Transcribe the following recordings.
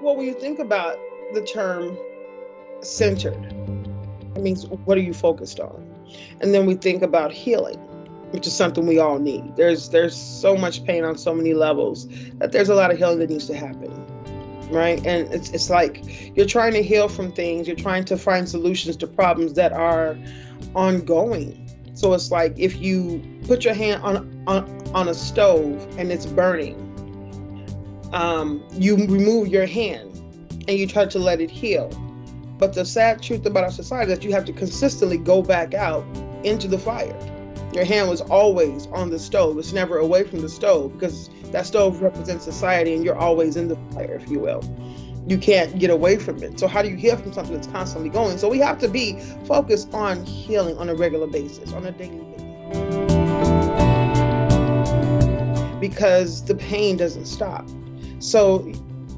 Well, when you think about the term centered, it means what are you focused on? And then we think about healing, which is something we all need. There's so much pain on so many levels that there's a lot of healing that needs to happen, right? And it's like you're trying to heal from things, you're trying to find solutions to problems that are ongoing. So it's like if you put your hand on a stove and it's burning, you remove your hand and you try to let it heal. But the sad truth about our society is that you have to consistently go back out into the fire. Your hand was always on the stove. It's never away from the stove, because that stove represents society and you're always in the fire, if you will. You can't get away from it. So how do you heal from something that's constantly going? So we have to be focused on healing on a regular basis, on a daily basis, because the pain doesn't stop. So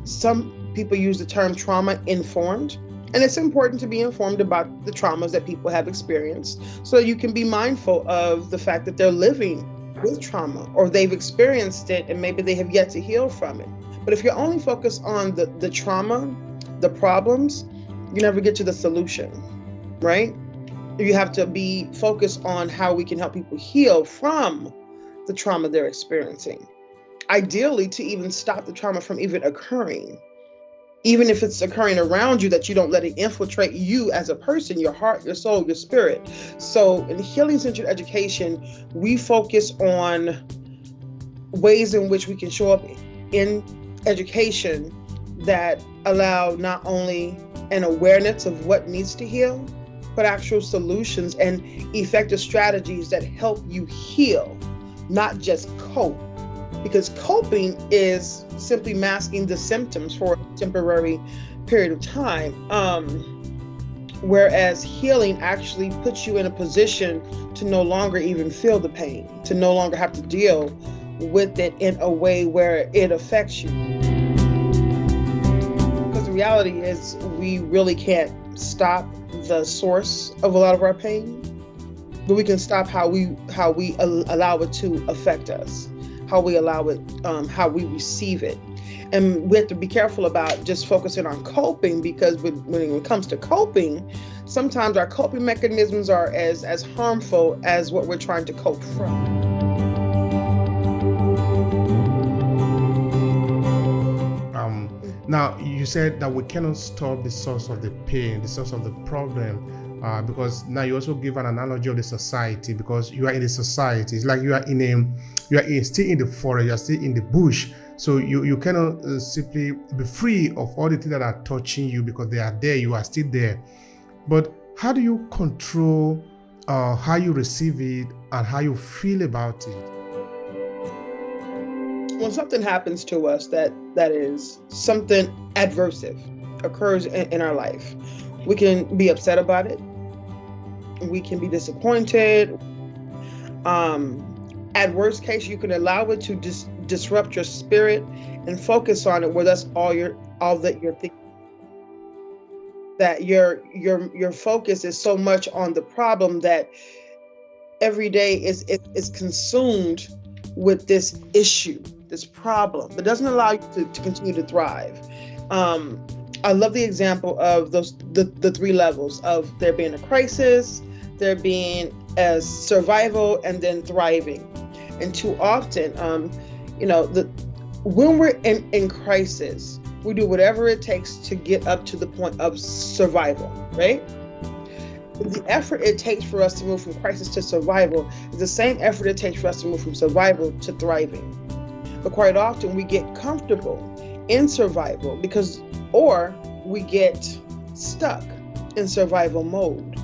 some people use the term trauma informed. And it's important to be informed about the traumas that people have experienced, so you can be mindful of the fact that they're living with trauma, or they've experienced it and maybe they have yet to heal from it. But if you're only focused on the trauma, the problems, you never get to the solution, right? You have to be focused on how we can help people heal from the trauma they're experiencing. Ideally, to even stop the trauma from even occurring. Even if it's occurring around you, that you don't let it infiltrate you as a person, your heart, your soul, your spirit. So in healing-centered education, we focus on ways in which we can show up in education that allow not only an awareness of what needs to heal, but actual solutions and effective strategies that help you heal, not just cope. Because coping is simply masking the symptoms for a temporary period of time. Whereas healing actually puts you in a position to no longer even feel the pain, to no longer have to deal with it in a way where it affects you. Because the reality is we really can't stop the source of a lot of our pain, but we can stop how we allow it to affect us. How we allow it, how we receive it. And we have to be careful about just focusing on coping, because when it comes to coping, sometimes our coping mechanisms are as harmful as what we're trying to cope from. Now, you said that we cannot stop the source of the pain, the source of the problem, because now you also give an analogy of the society, because you are in the society. It's like you are still in the forest, you are still in the bush. So you cannot simply be free of all the things that are touching you, because they are there, you are still there. But how do you control how you receive it and how you feel about it? When something happens to us that is something adversive occurs in our life, we can be upset about it. We can be disappointed. At worst case, you can allow it to disrupt your spirit and focus on it, where that's all that you're thinking. That your focus is so much on the problem that every day is consumed with this issue, this problem, that doesn't allow you to continue to thrive. I love the example of the three levels of there being a crisis, there being a survival, and then thriving. And too often, when we're in crisis, we do whatever it takes to get up to the point of survival, right? The effort it takes for us to move from crisis to survival is the same effort it takes for us to move from survival to thriving. But quite often we get comfortable in survival or we get stuck in survival mode,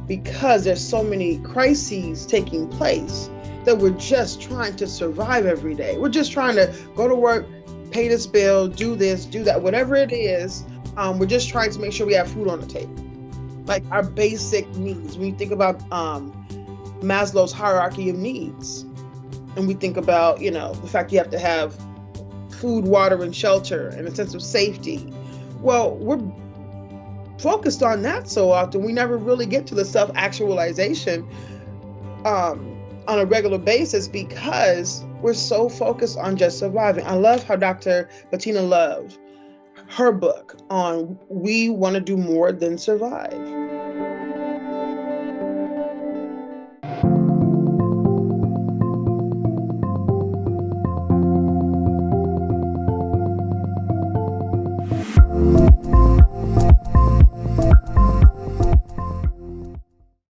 because there's so many crises taking place that we're just trying to survive every day. We're just trying to go to work, pay this bill, do this, do that, whatever it is. We're just trying to make sure we have food on the table. Like our basic needs. When you think about Maslow's hierarchy of needs, and we think about, the fact you have to have food, water, and shelter, and a sense of safety. Well, we're focused on that so often, we never really get to the self-actualization on a regular basis, because we're so focused on just surviving. I love how Dr. Bettina Love, her book on We Want to Do More Than Survive.